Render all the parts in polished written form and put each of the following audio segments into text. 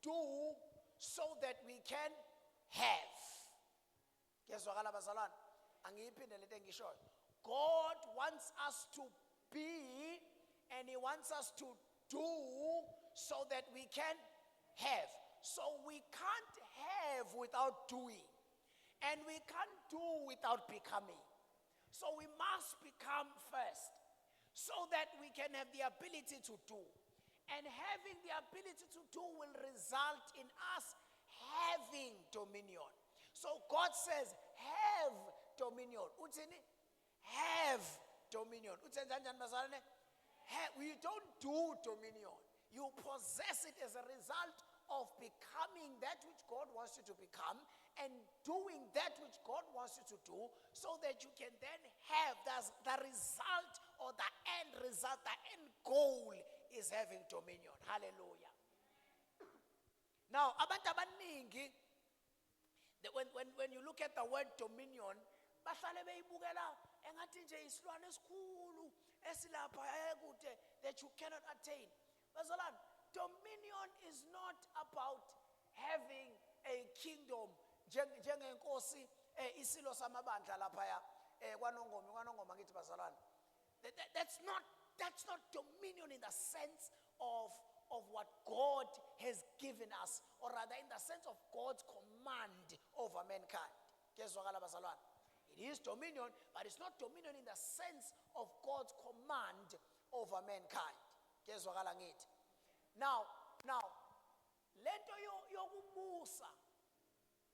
do so that we can have. Kezwakala bazalwane, angiyiphinde lento engishoyo. God wants us to be and he wants us to do so that we can have. So we can't have without doing, and we can't do without becoming. So we must become first so that we can have the ability to do. And having the ability to do will result in us having dominion. So God says, have dominion. Uthini? Have dominion. We don't do dominion. You possess it as a result of becoming that which God wants you to become and doing that which God wants you to do, so that you can then have the result, or the end result, the end goal is having dominion. Hallelujah. Now, abantu abaningi, when you look at the word dominion, bahlale beyibukela engathi nje isilwane esikhulu esilapha ekude that you cannot attain. Bazalwane, dominion is not about having a kingdom njengenkosi isilo samabandla lapha kwanongoma ngithi bazalwane. That's not dominion in the sense of what God has given us, or rather in the sense of God's command over mankind. Kezwakala bazalwane. It is dominion, but it's not dominion in the sense of God's command over mankind. Kezwakala ngithi. Now, lento yokubusa.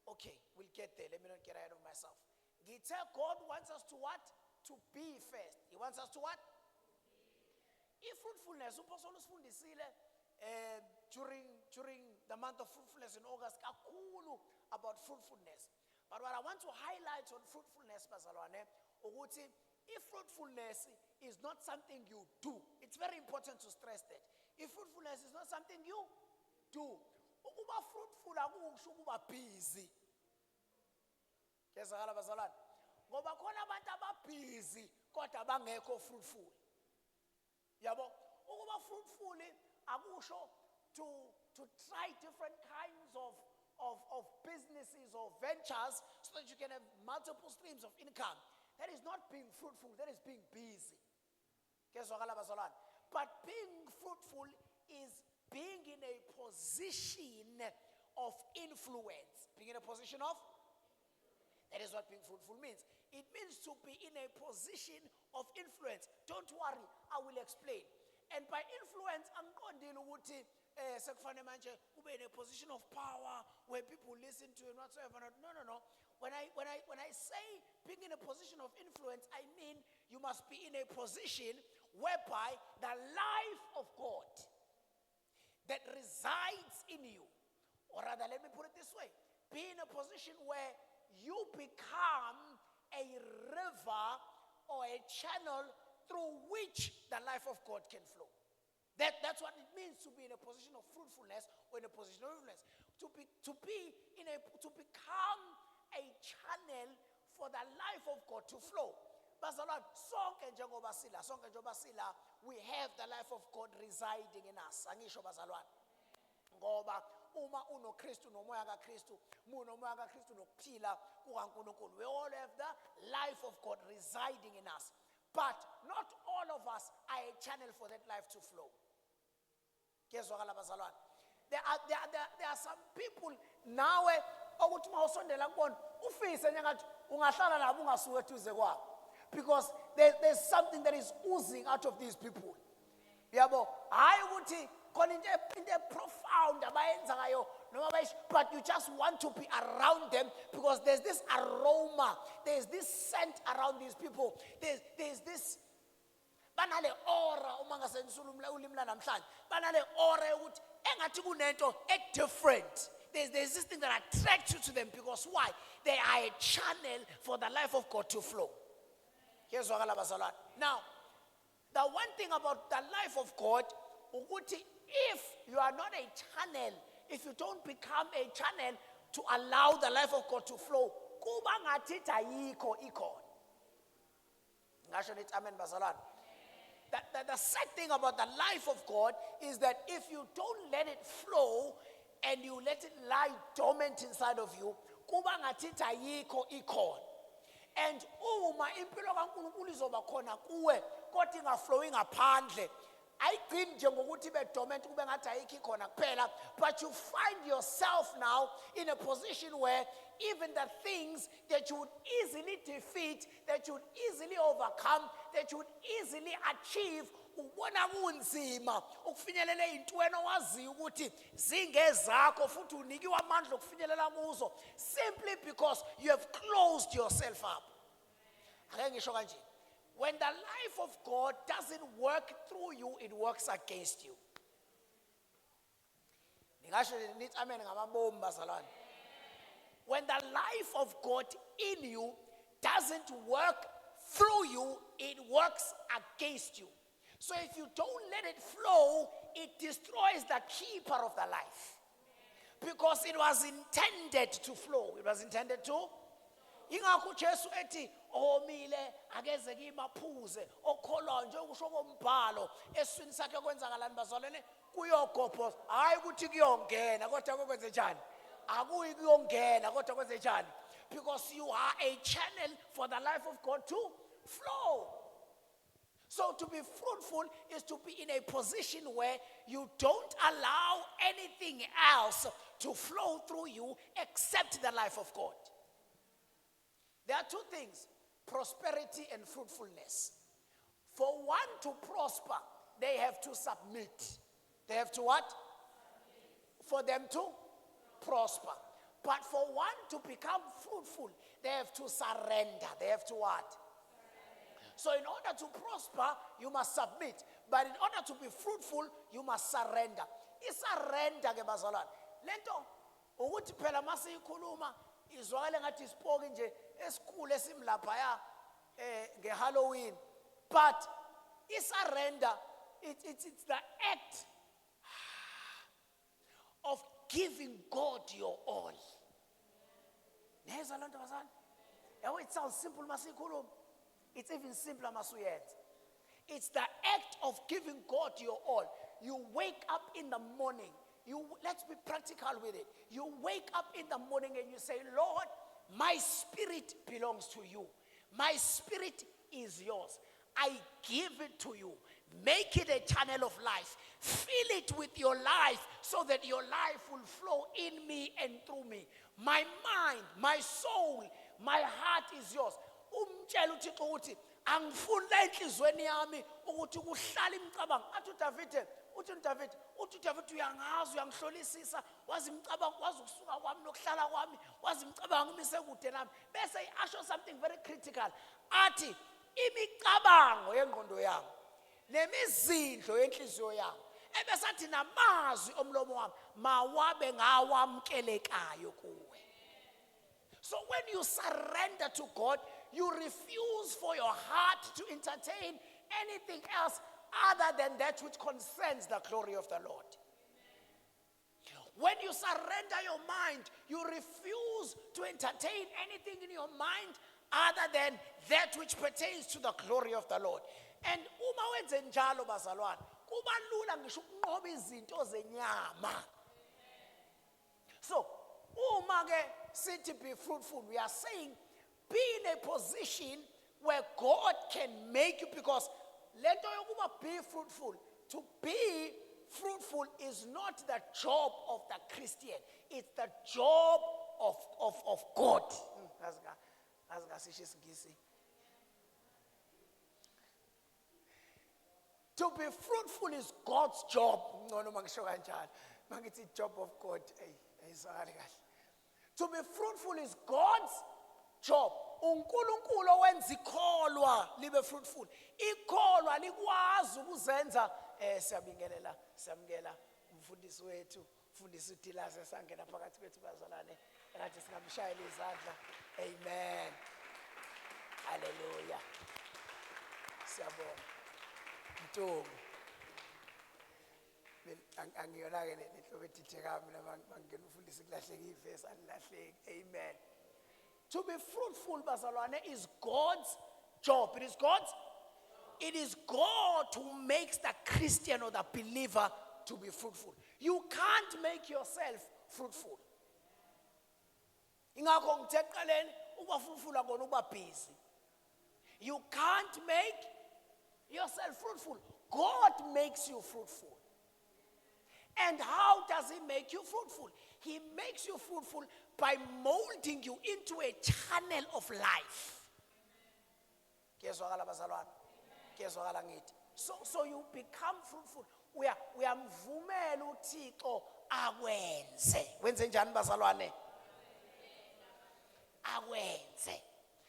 Okay, we'll get there. Let me not get ahead of myself. God wants us to what? To be first. He wants us to what? If fruitfulness, during the month of fruitfulness in August, kakulu about fruitfulness. But what I want to highlight on fruitfulness, bazalwane, ukuthi if fruitfulness is not something you do, it's very important to stress that. If fruitfulness is not something you do, ukuba fruitful akusho ukuba busy. Kezakala bazalwane. Ngoba khona abantu ababusy kodwa bangekho fruitful. Yabo, ukuba fruitful akusho to try different kinds of businesses or ventures so that you can have multiple streams of income. That is not being fruitful, that is being busy. Kezwakala bazalwane. But being fruitful is being in a position of influence. Being in a position of, that is what being fruitful means. It means to be in a position of influence. Don't worry, I will explain. And by influence, I'm going to be in a position of power where people listen to and whatsoever. No. When I say being in a position of influence, I mean you must be in a position whereby the life of God that resides in you, or rather, let me put it this way, be in a position where you become a river or a channel through which the life of God can flow. That's what it means to be in a position of fruitfulness or in a position of influence. To become a channel for the life of God to flow. Bazalwane, sonke njengoba sila, we have the life of God residing in us. Angisho bazalwane. Ngoba uma unoKristu nomoya kaKristu, unomoya kaKristu nokuphila kukaNkulunkulu. We all have the life of God residing in us. But not all of us are a channel for that life to flow. Kezwakala bazalwane. There are some people nawe ukuthi mawusondela kubona ufise njengathi ungahlala nabo ungasuka eduze kwabo, because there's something that is oozing out of these people. Yabo, hayi ukuthi khona into profound abayenza ngayo noma but you just want to be around them because there's this aroma, there's this scent around these people, there's this banale aura uma ngasensulumla ulimla namhlanje, banale aura ukuthi engathi kunento different. There's this thing that attracts you to them because why? They are a channel for the life of God to flow. Now, the one thing about the life of God, if you are not a channel, if you don't become a channel to allow the life of God to flow, kuba ngathi ayikho ikhona. Ngasho nithi amen bazalwane. The sad thing about the life of God is that if you don't let it flow and let it lie dormant inside of you, kuba ngathi ayikho ikhona. And uma impilo kaNkulunkulu izoba khona kuwe kodwa ingaflowi ngaphandle, ayigcini nje ngokuthi ibe dormant kube ngathi ayikho ikhona kuphela, but you find yourself now in a position where even the things that you would easily defeat, that you would easily overcome, that you would easily achieve, ubona kunzima ukufinyelela ezintweni owaziyo ukuthi zingezakho futhi unikiwe amandla okufinyelela kuzo, simply because you have closed yourself up. Ake ngisho kanje, when the life of God doesn't work through you, it works against you. Ningasho nithi amen ngamabomu bazalwane. When the life of God in you doesn't work through you, it works against you. So if you don't let it flow, it destroys the keeper of the life. Because it was intended to flow. It was intended to. Ingakho uJesu ethi omile akeze kimaphuze okholwa nje ukusho kombhalo eswini sakhe kwenzakalani bazalwane kuyogopho hayi ukuthi kuyongena kodwa kwenze njani akuyi kuyongena kodwa kwenze njani, because you are a channel for the life of God to flow. So to be fruitful is to be in a position where you don't allow anything else to flow through you except the life of God. There are two things, prosperity and fruitfulness. For one to prosper, they have to submit. They have to what? For them to prosper. But for one to become fruitful, they have to surrender. They have to what? So in order to prosper, you must submit. But in order to be fruitful, you must surrender. Surrender ke bazalwane. Lento ukuthi phela masiyikhuluma izwakale ngathi isipoki nje esikhulu esimlapha ya ngeHalloween. But surrender, it's the act of giving God your all. Neza lonto bazalwane. Yabo it sounds simple masiyikhuluma. It's even simpler masuyenza. It's the act of giving God your all. You wake up in the morning. Let's be practical with it. You wake up in the morning and you say, Lord, my spirit belongs to you. My spirit is yours. I give it to you. Make it a channel of life. Fill it with your life so that your life will flow in me and through me. My mind, my soul, my heart is yours. Umtshela uThixo ukuthi angifuni la enhlizweni yami ukuthi kuhlala imicabango athi uDavid uyangazi uyangihlolisisa wazi imicabango wazi ukusuka kwami nokuhlala kwami wazi imicabango imise kude nami bese asho something very critical athi imicabango yengqondo yami nemizindlo yenhliziyo yami ebese athi namazwi omlomo wami mawabe ngawamkelekayo kuwe. So when you surrender to God, you refuse for your heart to entertain anything else other than that which concerns the glory of the Lord. When you surrender your mind, you refuse to entertain anything in your mind other than that which pertains to the glory of the Lord. And uma wenze njalo bazalwane, kuba lula ngisho ukunqoba izinto zenyama. So, uma ke sithi be fruitful, we are saying be in a position where God can make you, because lento yokuba be fruitful, to be fruitful is not the job of the Christian, it's the job of God. To be fruitful is God's job. No, mangisho kanjalo. Mangithi job of God. To be fruitful is God's job. uNkulunkulu owenza ikholwa libe fruitful. Ikholwa likwazi ukuzenza siyamukela umfundisi wethu, umfundisi uDilase sangena phakathi kwethu bazalwane. Engathi singamshayela izandla. Amen. Hallelujah. Siyabonga. Ntombi. Angiyona ke lenhlobo editheka mina mangena umfundisi kulahleka ivesi alilahleki. Amen. To be fruitful bazalwane is God's job. It is God who makes the Christian or the believer to be fruitful. You can't make yourself fruitful. Ingakho ngithe eqaleni ukuba fruitful akona ukuba busy. You can't make yourself fruitful. God makes you fruitful. And how does he make you fruitful? He makes you fruitful by molding you into a channel of life. So you become fruitful. Uyamvumela uThixo akwenze. Wenze njani bazalwane? Akwenze.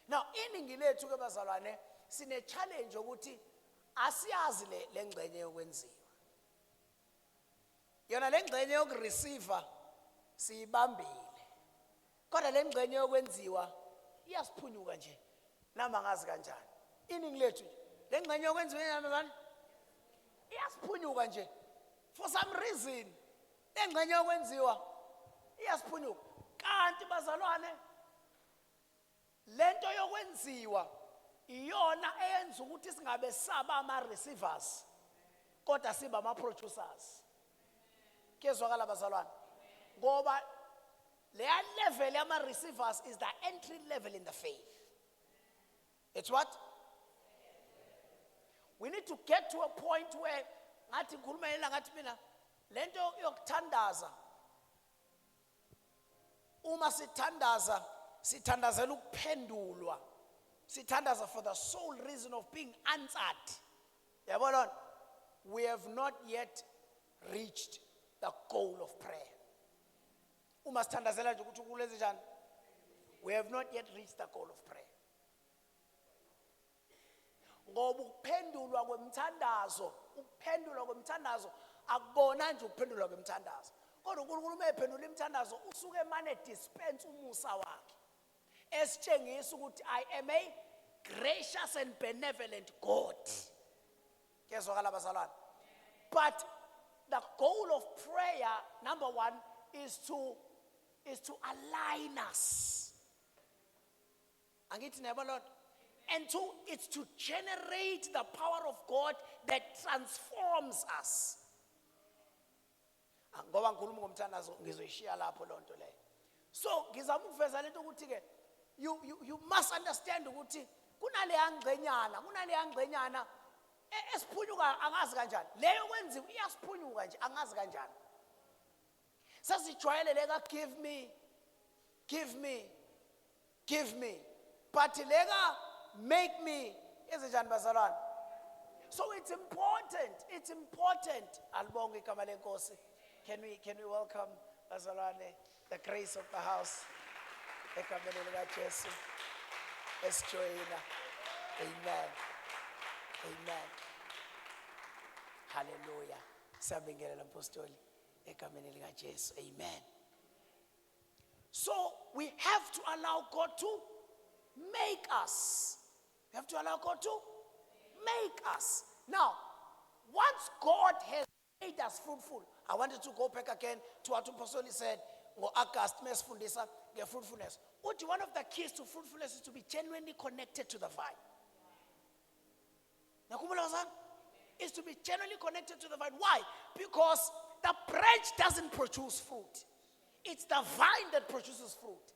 Now iningi lethu ke bazalwane sine challenge ukuthi asiyazi le ngcenye yokwenziwa. Yona le ngcenye yokureceive siyibambile. Kodwa le ngcenye yokwenziwa iyasiphunyuka nje. Namba ngazi kanjani? Iningi lethu le ngcenye yokwenziwa yamazana iyasiphunyuka nje. For some reason le ngcenye yokwenziwa iyasiphunyuka. Kanti bazalwane lento yokwenziwa iyona eyenza ukuthi singabe saba ama receivers kodwa siba ama producers. Kezwakala bazalwane ngoba le level ama receivers is the entry level in the faith. It's what? We need to get to a point where ngathi ngikhuluma yena ngathi mina lento yokuthandaza uma sithandazela ukuphendulwa, sithandaza for the sole reason of being answered. Yabona, we have not yet reached the goal of prayer. Uma sithandazela nje ukuthi kulezi njani, we have not yet reached the goal of prayer. Ngoba ukuphendulwa kwemthandazo akubona nje ukuphendulwa kwemthandazo. Kodwa uNkulunkulu mephendula imthandazo usuke emane dispense umusa wakhe. Esitshengisa ukuthi I am a gracious and benevolent God. Kezwakala bazalwane. But the goal of prayer, number one, is to align us. Angithi niyabona? And two, it's to generate the power of God that transforms us. Ngoba ngikhuluma ngomthandazo ngizoyishiya lapho lonto leyo. So ngizama ukuveza lento ukuthi ke you must understand ukuthi kunaleya ngcenyana esiphunyuka angazi kanjani. Leyo kwenziwa iyasiphunyuka nje angazi kanjani. Sasijwayele leka give me. But leka make me ezenjani bazalwane. So it's important. Alibonge igama lenkosi. Can we welcome bazalwane, the grace of the house. Ekameni lika Jesu. Esijoyina. Amen. Hallelujah. Siyabingelela apostoli ekameni lika Jesu. Amen. So we have to allow God to make us. We have to allow God to make us. Now, once God has made us fruitful, I wanted to go back again to what Apostle said, August, mesifundisa fruitfulness. One of the keys to fruitfulness is to be genuinely connected to the vine. Is to be genuinely connected to the vine. Why? Because the branch doesn't produce fruit. It's the vine that produces fruit.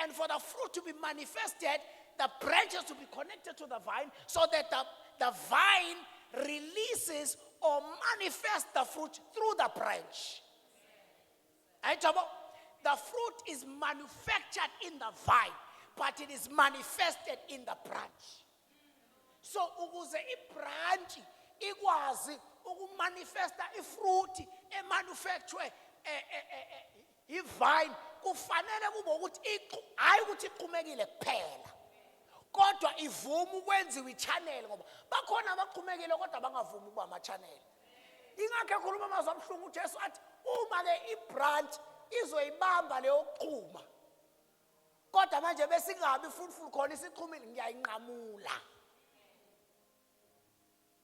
And for the fruit to be manifested, the branches to be connected to the vine so that the vine releases or manifests the fruit through the branch. The fruit is manufactured in the vine, but it is manifested in the branch. So ukuze ibranch ikwazi ukumanifesta ifruit emanufacture ivine kufanele kube ukuthi hayi ukuthi iqhumekile kuphela kodwa ivuma ukwenziwa ichannel ngoba bakhona abaqhumekile kodwa bangavumi ukuba ama channel. Ingakho ekhuluma amazwi amhlungu uJesu athi uma ke ibranch izoyibamba leyo qhuma kodwa manje besingabi fruitful khona isiqhumile ngiyayinqamula.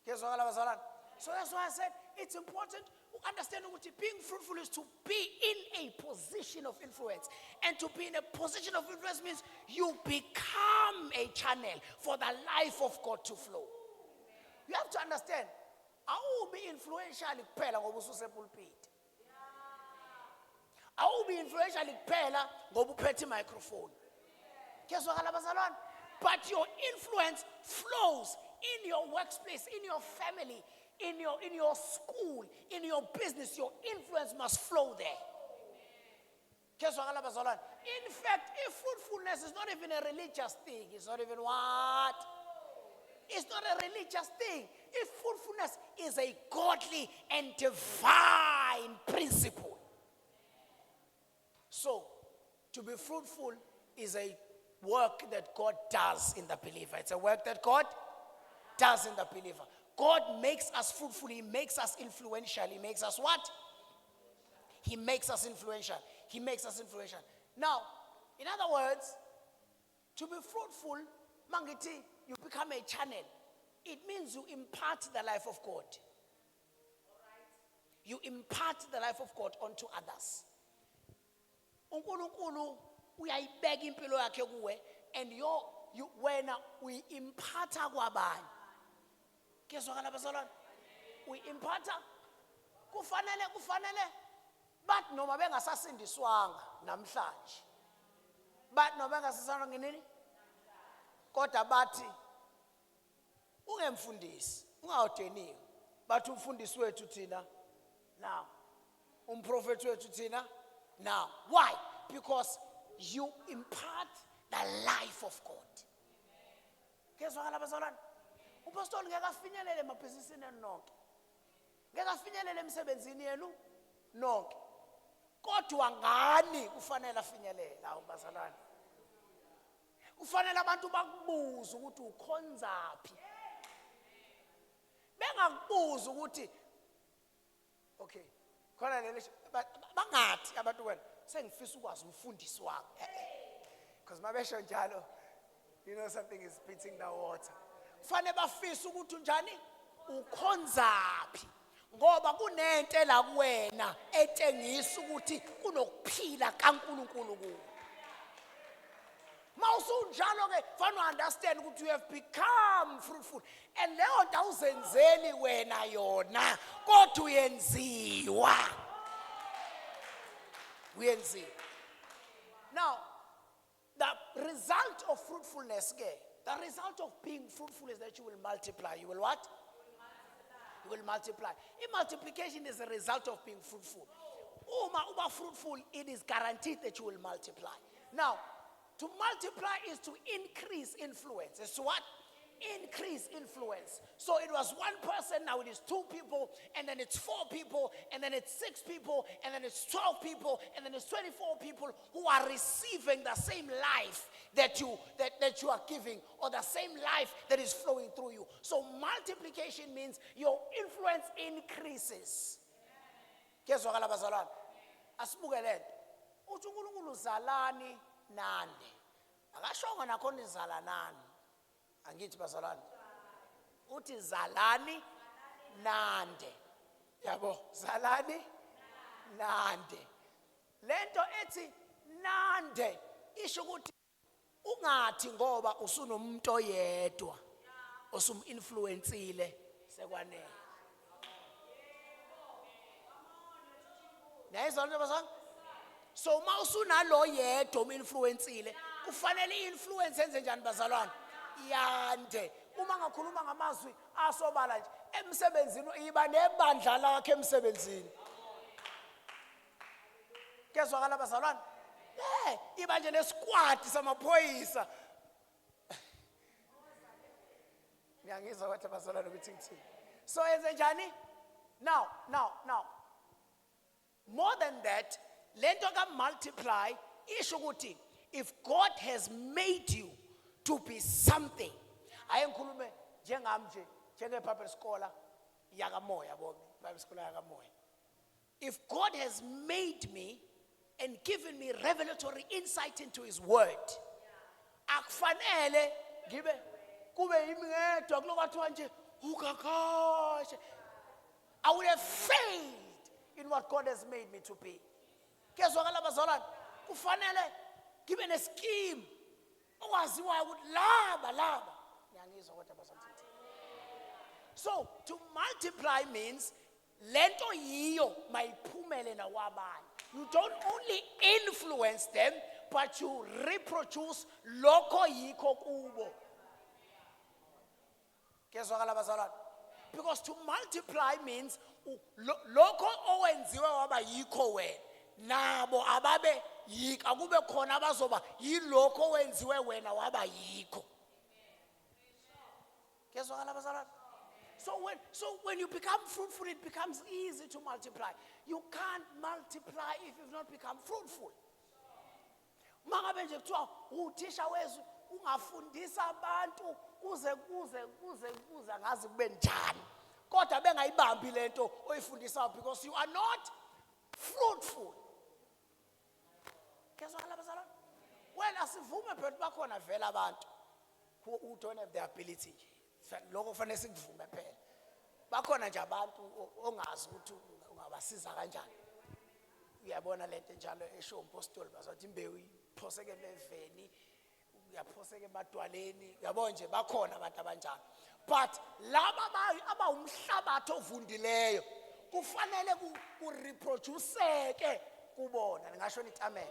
Kezwakala bazalwane. So that's why I said it's important to understand that being fruitful is to be in a position of influence. And to be in a position of influence means you become a channel for the life of God to flow. You have to understand, I will be influential kuphela ngoba ususe pulpit. Awubi influential kuphela ngoba uphethe microphone. Kezwakala bazalwane? But your influence flows in your workplace, in your family, in your school, in your business. Your influence must flow there. Kezwakala bazalwane? In fact, if fruitfulness is not even a religious thing, it's not even what? It's not a religious thing. If fruitfulness is a godly and divine principle. So, to be fruitful is a work that God does in the believer. It's a work that God does in the believer. God makes us fruitful. He makes us influential. He makes us what? He makes us influential. He makes us influential. Now, in other words, to be fruitful, mangiti, you become a channel. It means you impart the life of God. You impart the life of God onto others. uNkulunkulu uyayibeka impilo yakhe kuwe and wena uyimpatha kwabanye. Kezwakala bazalwane? Uyimpatha kufanele but noma bengasasindiswanga namhlanje. But noma bengasasindiswanga ngenini? Kodwa bathi ungemfundisi, ungawudeniwe. Bathi umfundisi wethu thina now. Umprofeti wethu thina now. Why? Because you impart the life of God. Kezwakala bazalwane? Upastor ngeke afinyelele emabhizinisini nonke. Ngeke afinyelele emsebenzini yenu nonke. Kodwa ngani kufanele afinyelele awu bazalwane? Kufanele abantu bakubuze ukuthi ukhonzaphi. Bengakubuza ukuthi okay, khona leli bangathi abantu wena sengifisa ukwazi umfundisi wami. Because mabesho njalo, you know something is spitting the water. Kufanele bafisa ukuthi njani ukhonzaphi. Ngoba kunento la kuwena etshengisa ukuthi kunokuphila kaNkulunkulu kuwe. Mawusunjalo ke fanele understand ukuthi you have become fruitful and leyo nto awuzenzeli wena yona kodwa uyenziwa. Uyenziwa. Now, the result of fruitfulness, the result of being fruitful is that you will multiply. You will what? You will multiply. If multiplication is a result of being fruitful, uba fruitful, it is guaranteed that you will multiply. Now, to multiply is to increase influence. It's what? Increase influence. So it was one person, now it is 2 people, and then it's 4 people, and then it's 6 people, and then it's 12 people, and then it's 24 people who are receiving the same life that you are giving, or the same life that is flowing through you. So multiplication means your influence increases. Kezwakala bazalwane? Asibuke lento. Uthi uNkulunkulu zalani nande. Akashonga nakhona izala nani. Angithi bazalwane. Uthi zalani nande. Yabo, zalani nande. Lento ethi nande isho ukuthi ungathi ngoba usunomuntu oyedwa osum-influenceile sekwanele. Nayizwa nje bazalwane? So mawusunalo yedwa uminfluenceile kufanele iinfluence enze njani bazalwane? Yande. Uma ngakhuluma ngamazwi asobala nje emsebenzini iba nebandla lakhe emsebenzini. Kezwakala bazalwane? Iba nje nesquad samaphoyisa. Ngiyangizwa ukuthi bazalwane ukuthi ngithini. So enze njani? Now. More than that, lento ka multiply isho ukuthi if God has made you to be something. Ayengikhulume njengami nje njengeBible scholar yakamoya bomi, Bible scholar yakamoya. If God has made me and given me revelatory insight into his word, akufanele ngibe kube yimi ngedwa kulokathiwa nje ukakashe. I would have failed in what God has made me to be. Kezwakala bazalwane? Kufanele ngibe nescheme. Owaziwayo ukuthi laba. Ngiyangizwa kodwa bazalwane. So to multiply means lento yiyo mayiphumele nawabanye. You don't only influence them, but you reproduce loko yiko kubo. Kezwakala bazalwane? Because to multiply means loko owenziwe waba yiko wena. Nabo ababe yiko akube khona abazoba yiloko owenziwe wena waba yiko. Kezwakala bazalwane? So when you become fruitful, it becomes easy to multiply. You can't multiply if you've not become fruitful. Mangabe nje kuthiwa uthisha wezwi ungafundisa abantu kuze ngazi kube njani. Kodwa bengayibambi lento oyifundisayo because you are not fruitful. Kezwakala bazalwane? Well, asivume phela bakhona vele abantu who don't have the ability. Lokho kufanele sikuvume phela. Bakhona nje abantu ongazi ukuthi ungabasiza kanjani. Uyabona lento njalo esho umpostoli bazathi imbewu iphoseke emeveni, uyaphoseka emadwaleni. Uyabona nje bakhona abantu abanjalo. But laba abawumhlabathi ovundileyo kufanele kureproduceke kubona. Ngingasho nithi amen.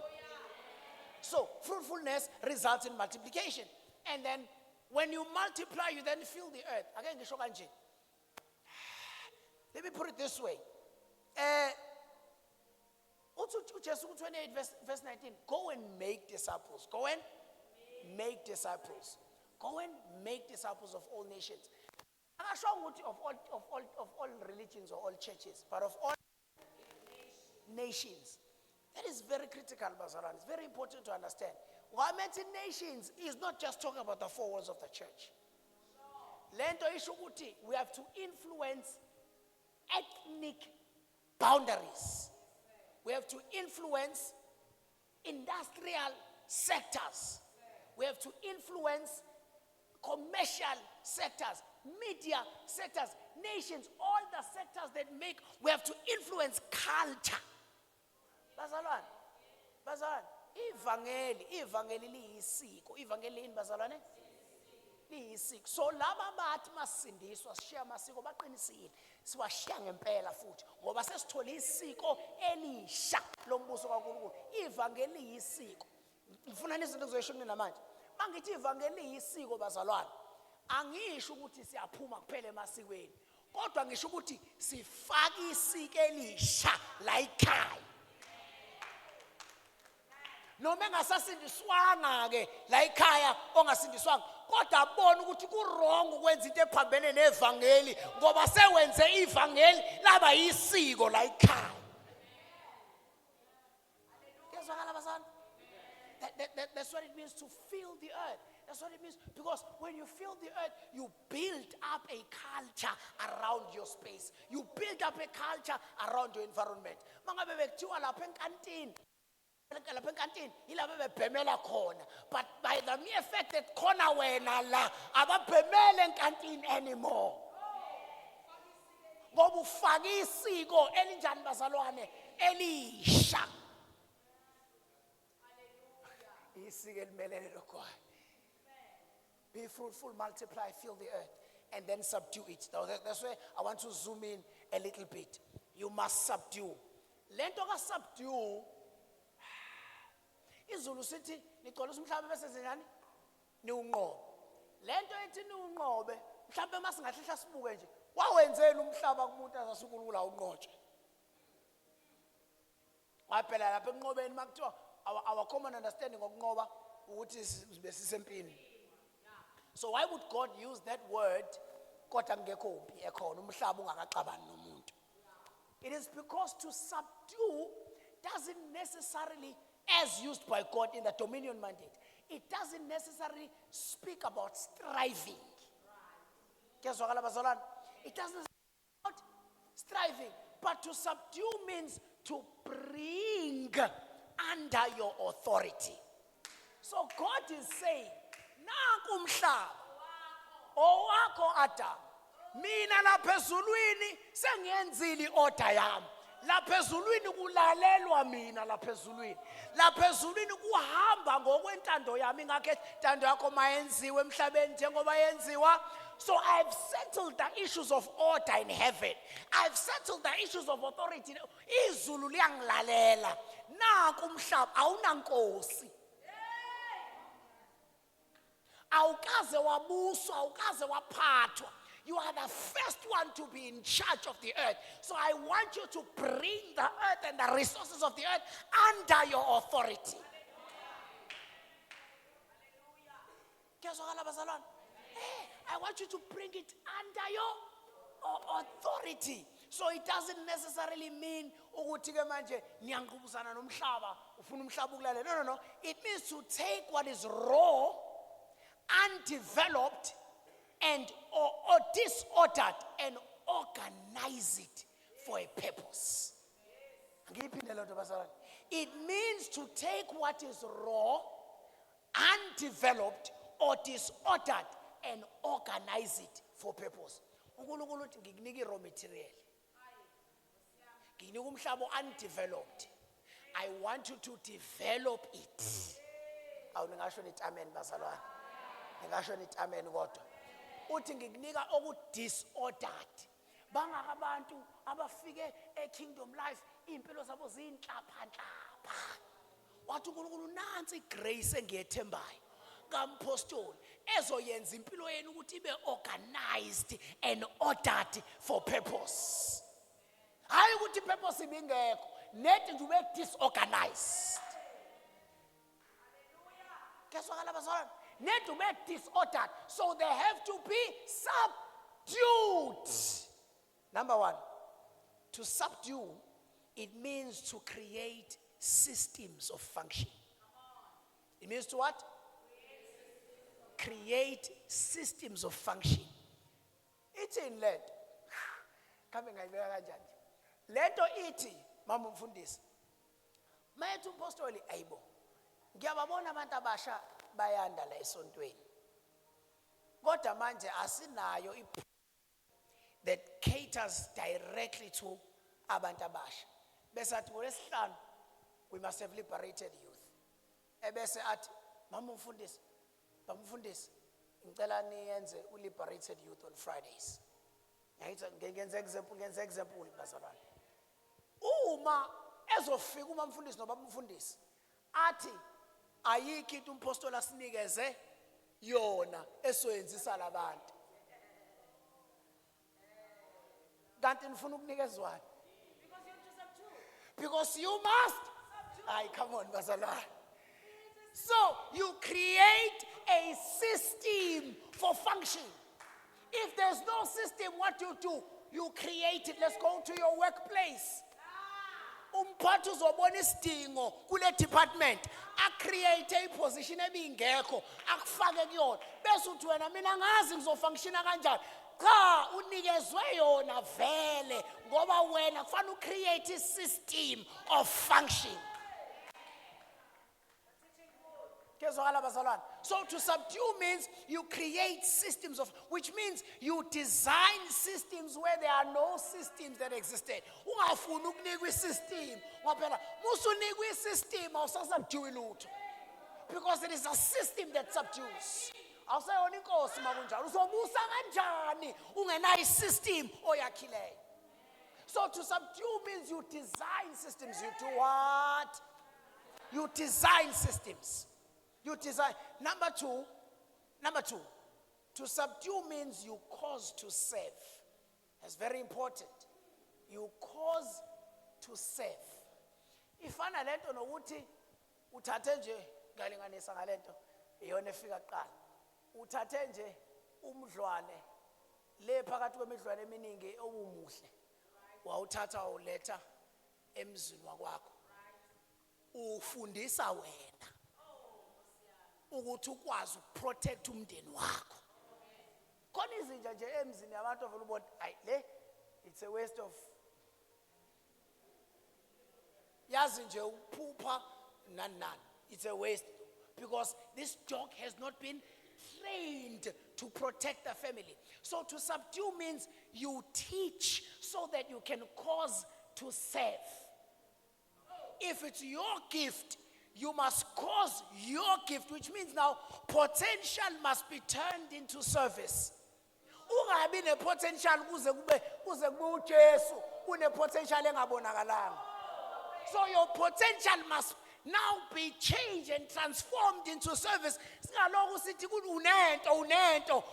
So fruitfulness results in multiplication, and then when you multiply, you then fill the earth. Again, let me put it this way. Genesis 28 verse 19. Go and make disciples. Go and make disciples. Go and make disciples of all nations. I'm not sure of all religions or all churches, but of all nations. That is very critical, Bazaran. It's very important to understand. What I meant in nations is not just talking about the four walls of the church. Lento ishukuti, we have to influence ethnic boundaries. We have to influence industrial sectors. We have to influence commercial sectors, media sectors, nations, all the sectors that make, we have to influence culture. Bazalwane, ivangeli liyisiko. Ivangeli yini bazalwane? Liyisiko. So laba bathi masindiswa sishiya amasiko baqinisile. Siwashiya ngempela futhi ngoba sesithola isiko elisha lombuso kaNkulunkulu. Ivangeli liyisiko. Ngifuna izinto ezoyishoni namanje. Mangithi ivangeli liyisiko bazalwane, angisho ukuthi siyaphuma kuphela emasikweni. Kodwa ngisho ukuthi sifaka isiko elisha la ekhaya. Noma engasasindiswanga ke la ekhaya ongasindiswanga, kodwa abona ukuthi ku-wrong ukwenza into ephambene nevangeli ngoba sewenze ivangeli laba yisiko la ekhaya. Kezwakala bazalwane? That's what it means to fill the earth. That's what it means, because when you fill the earth, you build up a culture around your space. You build up a culture around your environment. Mangabe bekuthiwa lapha enkantini, but by the mere fact that khona wena la ababhemele enkantini anymore. Ngoba ufaka isiko elinjani bazalwane elisha. Isiko elimelene lokho. Be fruitful, multiply, fill the earth, and then subdue it. That's where I want to zoom in a little bit. You must subdue. Lento ka subdue. Izulu sithi niqolisa umhlaba bese njani? Niunqobe. Lento ethi niunqobe, mhlawumbe masingahlela sibuke nje. Wawenzela umhlaba kumuntu azasukulula unqotshwe. Waphela lapha enqobeni makuthiwa our common understanding okunqoba ukuthi sibe sisempini. So why would God use that word kodwa ngekho uphi ekhona umhlaba ungakaqabani nomuntu? It is because to subdue doesn't necessarily, as used by God in the dominion mandate, it doesn't necessarily speak about striving. It doesn't speak about striving, but to subdue means to bring under your authority. So God is saying, nanku umhlaba owakho Adam, mina lapha ezulwini sengiyenzile order yami. lapha ezulwini kulalelwa mina lapha ezulwini. Lapha ezulwini kuhamba ngokwentando yami ngakhe intando yakho mayenziwe emhlabeni njengoba yenziwa. So I've settled the issues of order in heaven. I've settled the issues of authority. Izulu liyangilalela. Naku umhlaba awunankosi. Awukaze wabuswa, awukaze waphathwa. You are the first one to be in charge of the earth. So I want you to bring the earth and the resources of the earth under your authority. I want you to bring it under your authority. So it doesn't necessarily mean ukuthi ke manje niyangqubuzana nomhlaba ufuna umhlaba ukulale. No. It means to take what is raw, undeveloped, and or disordered and organize it for a purpose. It means to take what is raw, undeveloped, or disordered and organize it for purpose. UNkulunkulu uthi ngikunike raw material. Ngikunike umhlaba undeveloped. I want you to develop it. Awungasho nithi amen bazalwane. Ngingasho nithi amen kodwa. Uthi ngikunika okudisordered. Bangaka abantu abafike eKingdom Life impilo zabo zinhlaphanhlapha. Wathi uNkulunkulu nansi igrace engiyethembayo kampostoli ezoyenza impilo yenu ukuthi ibe organized and ordered for purpose. Hayi ukuthi purpose ibingekho, nethi nje ube disorganized. Keswakala bazalwane. Need to make disordered, so they have to be subdued. Number one, to subdue, it means to create systems of function. It means to what? Create systems of function. It's in led. Coming Leto iti, mama mfundisi. Mayetu mpostoli aibo. Ngiyababona abantu abasha bayanda la esontweni. Kodwa manje asinayo that caters directly to abantu abasha. Bese athi ngolesihlanu we must have liberated youth. Ebese athi mama umfundisi ngicela niyenze liberated youth on Fridays. Ngenze example bazalwane. Uma ezofika umfundisi nobaba umfundisi athi ayikho into umpostoli asinikeze yona esoyenzisa labantu. Kanti nifuna ukunikezwana? Because you must. Ay, come on bazalwane. So you create a system for function. If there's no system, what do? You create it. Let's go to your workplace. Umphathi uzobona isidingo kule department, create a position ebingekho, akufake kuyona. Bese uthi wena mina ngazi ngizofunctiona kanjani. Cha unikezwe yona vele ngoba wena kufanele ucreate a system of function. So to subdue means you create systems of, which means you design systems where there are no systems that existed. Ungafuni ukunikwa isystem ngoba musunikwa isystem awusasubdue lutho, because it is a system that subdues. Awusayona inkosi makunjalo uzobusa kanjani ungenayo isystem oyakhileyo. So to subdue means you design systems. You do what? You design systems. You design. Number two, to subdue means you cause to serve. That's very important. You cause to serve. Ifana lento nokuthi uthathe nje ngalinganisa ngalento iyona efika kuqala. Uthathe nje umdlwane le phakathi kwemidlwane eminingi obumuhle. Wawuthatha uletha emzini wakwakho. Ufundisa wena ukuthi ukwazi ukuprotect umndeni wakho. Khona izinja nje emzini abantu avela ubona ayi le it's a waste of yazi nje uphupha nani. It's a waste because this dog has not been trained to protect the family. So to subdue means you teach so that you can cause to serve. If it's your gift, you must cause your gift, which means now potential must be turned into service. Ungabi ne-potential kuze kube uJesu une-potential engabonakalanga. So your potential must now be changed and transformed into service. Singalokhu sithi unento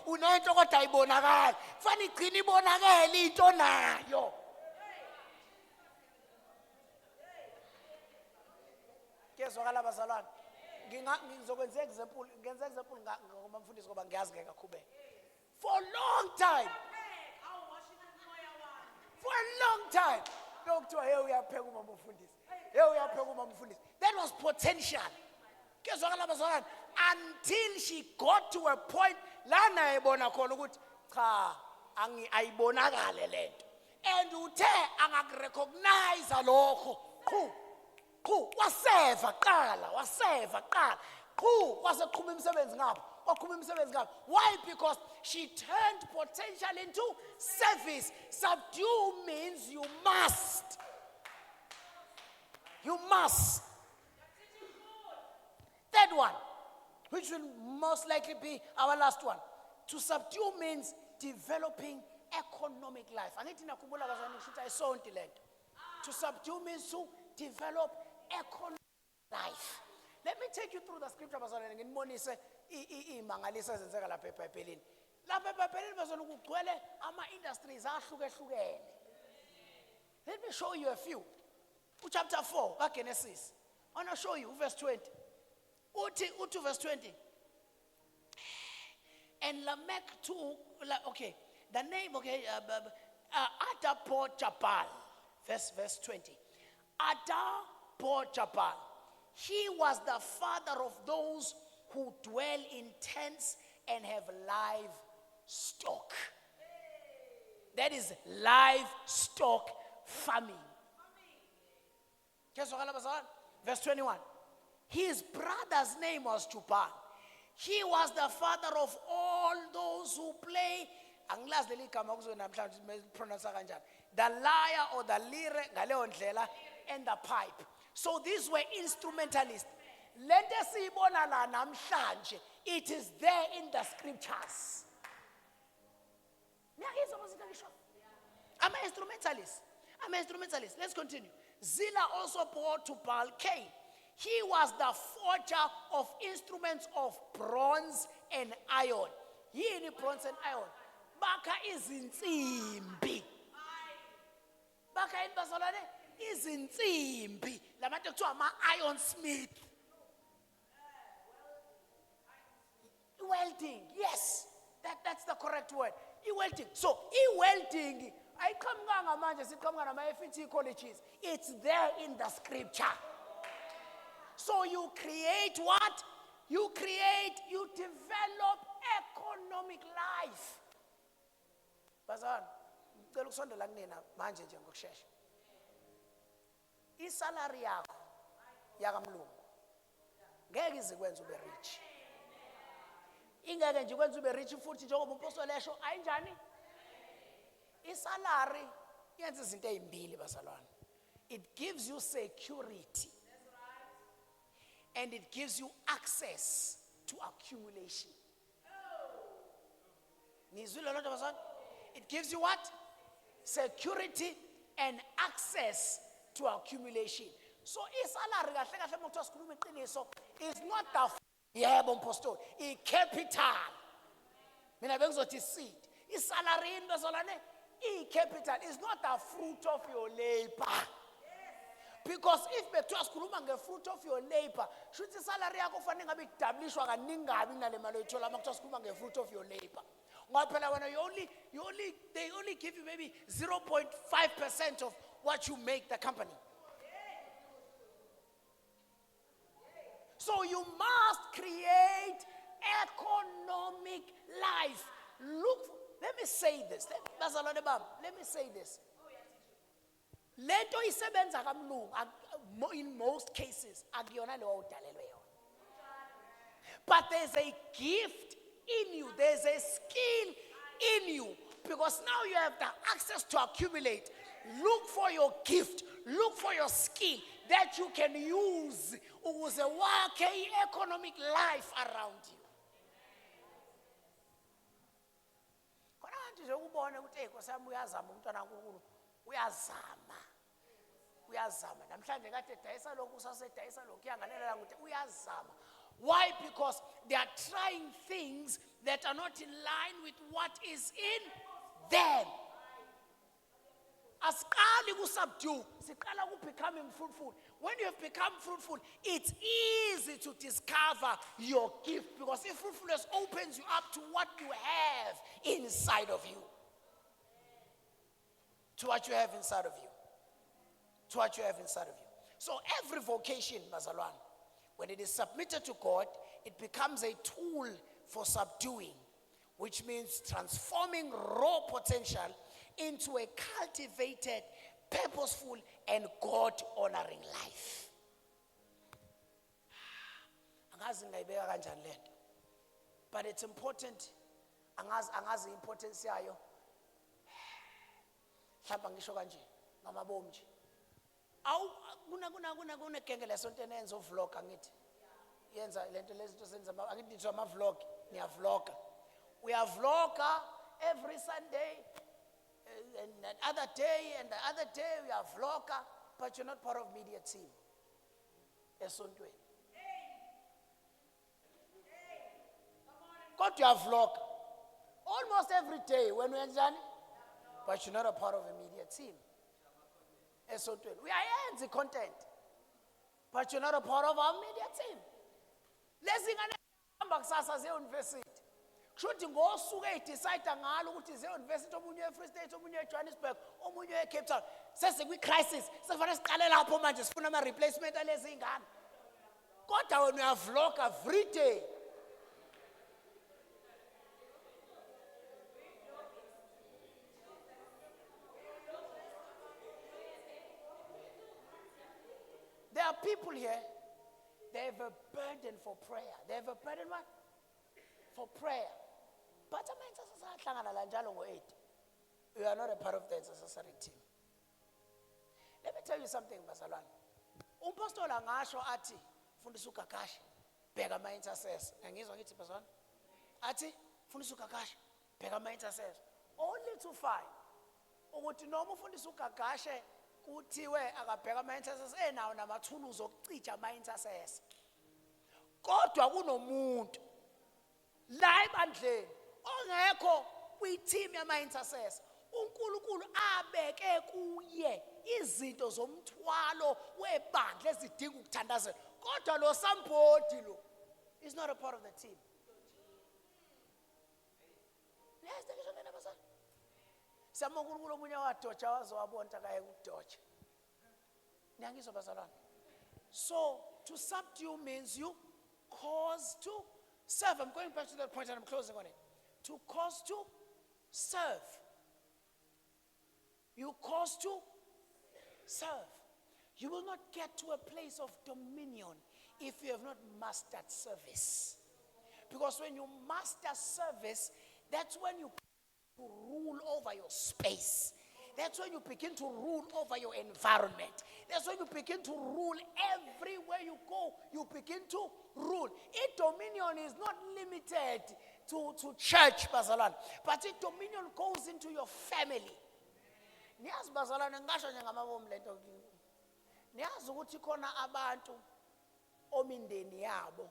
kodwa ayibonakali. Kufanele igcine ibonakele into nayo. Kezwakala bazalwane. Ngizokwenza example, ngenza example ngoma mfundisi ngoba ngiyazi ngeke kakhubeke. For a long time. For a long time. Dokuthiwa hey uyapheka uma umfundisi. Hey uyapheka uma umfundisi. That was potential. Kezwakala bazalwane. Until she got to a point lana ebona khona ukuthi cha ayibonakale lento. And uthe angakurecognize lokho. Waseva qala. Waseqhuma imisebenzi ngapha. Why? Because she turned potential into service. Subdue means you must. You must. Third one, which will most likely be our last one. To subdue means developing economic life. To subdue means to develop economic life. Let me take you through the scripture. Let me show you a few. Chapter 4, Genesis. I want to show you verse 20. Uti verse 20. And Lamech too, okay, the name, okay, Ada bore Jabal. Verse 20. Ada bore Jabal. He was the father of those who dwell in tents and have livestock. That is livestock farming. Verse 21. His brother's name was Jubal. He was the father of all those who play. The lyre or the lyre and the pipe. So these were instrumentalists. It is there in the scriptures. I'm an instrumentalist. Let's continue. Zillah also bore to Baal Cain. He was the forger of instruments of bronze and iron. Yini bronze and iron? Baka izinsimbi. Baka yini bazalwane? Izinsimbi. Labantu kuthiwa ama-iron smith. Welding, yes. That's the correct word. I-welding. So, i-welding, ayiqhamukanga manje siqhamuka nama-FET colleges. It's there in the scripture. So you create what? You develop economic life. Bazalwane, ngicela ukusondela kunina manje nje ngokusheshsha. Isalary yakho yakamlungu ngeke izikwenza ube rich. Ingeke nje ikwenza ube rich futhi njengoba umpostoli esho ayinjani? Isalary yenza izinto ezimbili bazalwane. It gives you security. And it gives you access to accumulation. It gives you what? Security and access to accumulation. So isalary is not the capital. Mina bengizothi seed. Isalary capital is not the fruit of your labor. Because if bethu asikhuluma nge-fruit of your labor, shuthi salary yakho kufanele ngabe idablishwa kaningi kabi nale mali oyithola uma kuthiwa sikhuluma nge-fruit of your labor. Ngoba phela wena they only give you maybe 0.5% of what you make the company. So you must create economic life. Let me say this. Let me say this. Lento isebenza kamlungu in most cases akuyona leyo udalelwe yona. But there's a gift in you, there's a skill in you, because now you have the access to accumulate. Look for your gift. Look for your skill that you can use ukuze wakhe i-economic life around you. Khona manje nje ubone ukuthi hey Nkosi yami uyazama umntwana kaNkulunkulu uyazama. Uyazama. Namhlanje kade edayisa lokhu usasedayisa lokhu uyangalela ukuthi uyazama. Why? Because they are trying things that are not in line with what is in them. Asiqali kusubdue, siqala becoming fruitful. When you have become fruitful, it's easy to discover your gift because if fruitfulness opens you up to what you have inside of you. To what you have inside of you. To what you have inside of you. So every vocation, bazalwane, when it is submitted to God, it becomes a tool for subduing, which means transforming raw potential into a cultivated, purposeful, and God-honoring life. Angazi ngayibeka kanjani lento. But it's important. Angazi importance yayo. Mhlawumbe ngisho kanje ngamabomu nje. Awu kuna genge lesonto enenza vlog angithi. Yenza lento lezinto senza angithi nje ama vlog, niya vlogger. We are vlogger every Sunday. And the other day we are vlogger, but you're not part of media team. Esontweni. Go to your vlogger. Almost every day when we're done, but you're not a part of a media team. Esontweni. We are the content, but you're not a part of our media team. Let's sing an kusasa ze-university. Kushuthi ngosuku decide ngalo ukuthi ze-university omunye eFree State omunye eJohannesburg omunye eCape Town sesekwi-crisis sekufanele siqale lapho manje sifuna ama-replacement alezi ingane kodwa wena uyavlogga every day. There are people here, they have a burden for prayer. They have a burden what? For prayer. But you are not a part of the intercessory team. Let me tell you something, bazalwane. Umpostoli angasho athi fundisa ugagashe bheka ama intercessors. Ngiyizwa ngithi bazalwane. Athi fundisa ugagashe bheka ama intercessors. Only to find ukuthi noma ufundisa ugagashe kuthiwe akabheka ama intercessors enawo namathuluzi okucija ama intercessors. Kodwa kunomuntu la ebandleni ongekho kwi-team yama-intercessor uNkulunkulu abeke kuye izinto zomthwalo webandla ezidinga ukuthandazela kodwa lo somebody lo is not a part of the team. Yes, ngisho ngena bazali siyama uNkulunkulu omunye wadoja wazowabonta kaye ukudoja. Niyangizwa bazalwane. So to subdue means you cause to serve. I'm going back to that point and I'm closing on it. To cause to serve. You cause to serve. You will not get to a place of dominion if you have not mastered service. Because when you master service, that's when you rule over your space. That's when you begin to rule over your environment. That's when you begin to rule everywhere you go. You begin to rule. Dominion is not limited to church, bazalwane, but dominion goes into your family. Niyazi bazalwane ngisho nje ngamabomu lento. Niyazi ukuthi khona abantu omindeni yabo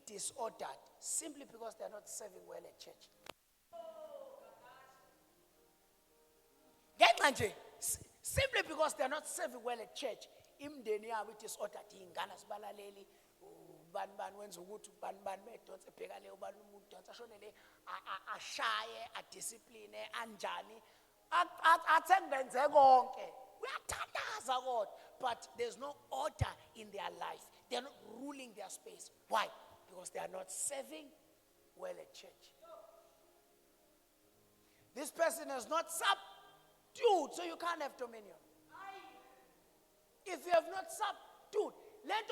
disordered simply because they are not serving well at church. Simply because they are not serving well at church, imindeni yabo disordered ingane sibalaleli ubani wenza ukuthi ubani bedonsa ebheka le ubani umuntu donsa ashone le ashaye adiscipline anjani athe ngenze konke uyathandaza kodwa but there's no order in their life. They are not ruling their space. Why? Because they are not serving well at church. This person is not subdued, so you can't have dominion. If you have not subdued, let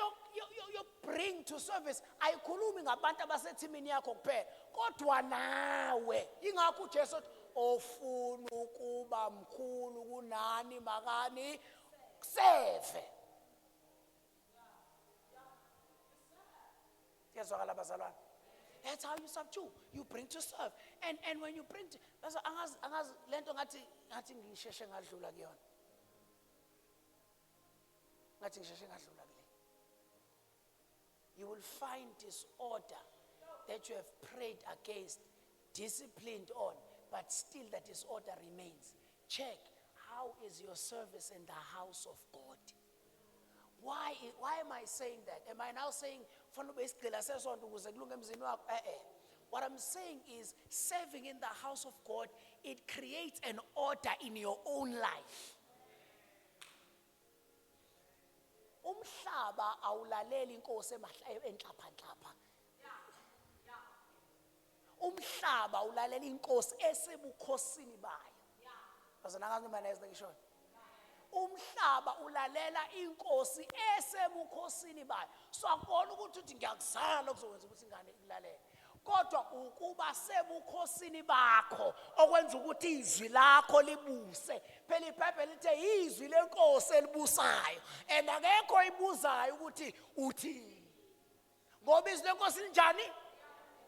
you bring to service. Ayikhulumi ngabantu abasethimini yakho kuphela. Kodwa nawe ingakho uJesu ofuna ukuba mkhulu kunani makani seve. Yazwakala bazalwane. That's how you subdue. You bring to serve. And when you bring to, that's angazi lento ngathi ngisheshe ngadlula kuyona. Ngathi ngisheshe ngadlula kule. You will find disorder that you have prayed against, disciplined on, but still that disorder remains. Check, how is your service in the house of God? Why am I saying that? Am I now saying, what I'm saying is, serving in the house of God, it creates an order in your own life. Umhlaba awulaleli inkosi enhlaphanhlapha. Umhlaba ulalela inkosi esebukhosini bayo. Bazanakazi mina neze ngisho. Umhlaba ulalela inkosi esebukhosini bayo. So akubona ukuthi uthi ngiyakuzala okuzokwenza ukuthi ingane ilalele. Kodwa ukuba sebukhosini bakho okwenza ukuthi izwi lakho libuse. Phela iBhayibheli lithi izwi lenkosi elibusayo. And akekho ibuzayo ukuthi uthi. Ngoba izwi lenkosi linjani?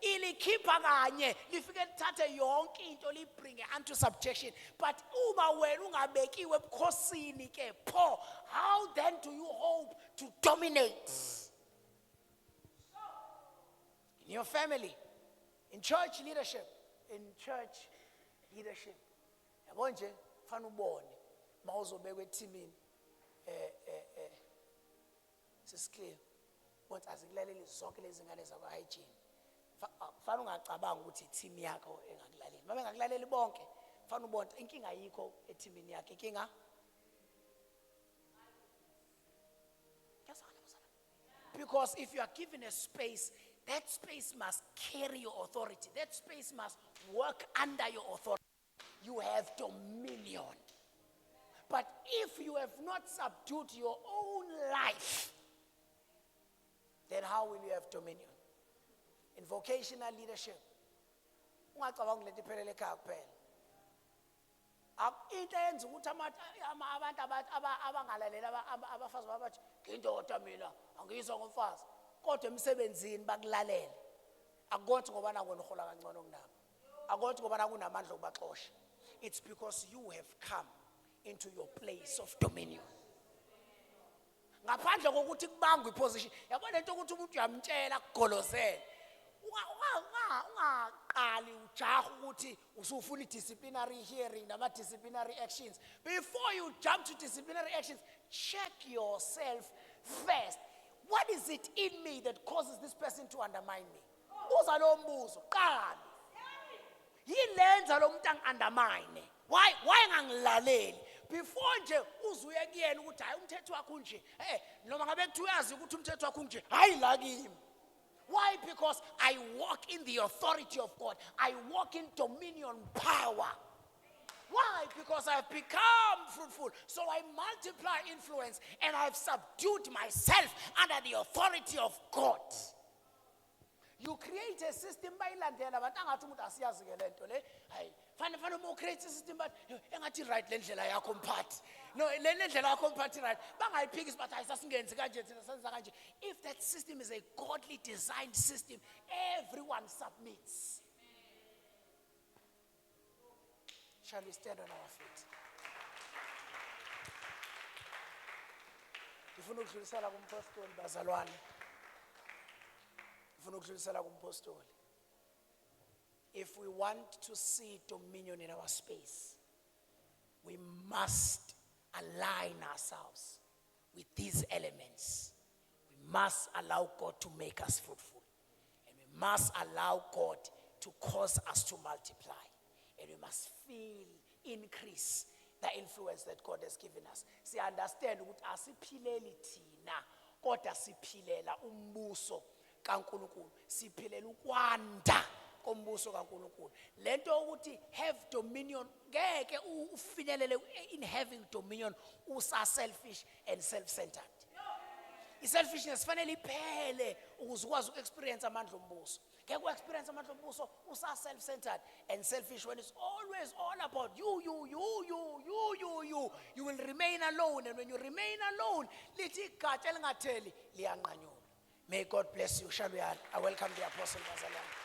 Ilikhipha kanye lifike lithathe yonke into libringe unto subjection. But uma wena ungabekiwe ebukhosini ke pho, how then do you hope to dominate in your family, in church leadership? Yabo nje fana ubone mawuzobekwe ethimini sisiclear ukuthi azikulaleli zonke lezi ngane zakwa hygiene. Fana ungacabanga ukuthi team yakho engakulaleli. Mama engakulaleli bonke, fana ubone inkinga yikho eteamini yakhe. Inkinga because if you are given a space, that space must carry your authority. That space must work under your authority. You have dominion. But if you have not subdued your own life, then how will you have dominion? In vocational leadership, ungacabanga lento iphelele ekhaya kuphela. Into eyenza ukuthi abantu abangalalela abafazi babathi ngindoda mina angiyizwa ngomfazi, kodwa emsebenzini bakulalela. Akuthi ngoba nakona uhola kancane kunabo. Akuthi ngoba nakunamandla okubaxosha. It's because you have come into your place of dominion. Ngaphandle kokuthi kubangwe iposition, yabona into ukuthi umuntu uyamtshela kugolozela. Ungaqali ujaha ukuthi usufuna disciplinary hearing nama disciplinary actions. Before you jump to disciplinary actions, check yourself first. What is it in me that causes this person to undermine me? Uza lo mbuzo qala. Yilenza lo muntu angi-undermine. Why ngangilaleli? Before nje uzuye kuyena ukuthi hayi umthetho wakho nje. Noma ngabe kuthi uyazi ukuthi umthetho wakho nje hayi la kimi. Why? Because I walk in the authority of God. I walk in dominion power. Why? Because I've become fruitful. So I multiply influence and I've subdued myself under the authority of God. You create a system by landela but angathi umuntu asiyazi ke lento le. Hayi, fanele mo create a system but engathi right le ndlela yakho mphathi. No, le ndlela yakho mphathi right. Bangayiphikisi but ayisasingenzi kanje thina senza kanje. If that system is a godly designed system, everyone submits. Shall we stand on our feet? Ifuna ukudlulisela kumpostoli bazalwane. If we want to see dominion in our space, we must align ourselves with these elements. We must allow God to make us fruitful. And we must allow God to cause us to multiply. And we must feel increase the influence that God has given us. See, understand ukuthi asiphileli thina, kodwa siphilela umbuso kaNkulunkulu, siphilela ukwanda kombuso kaNkulunkulu. Lento ukuthi have dominion ngeke ufinyelele in having dominion usa selfish and self-centered. I-selfishness fanele iphele ukuze ukwazi uku-experience amandla ombuso. Ngeke u-experience amandla ombuso usa-self-centered and selfish when it's always all about you. You will remain alone, and when you remain alone, lithi igatsha elingatheli liyanqanyulwa. May God bless you. Shall we? I welcome the Apostle Bazalwane.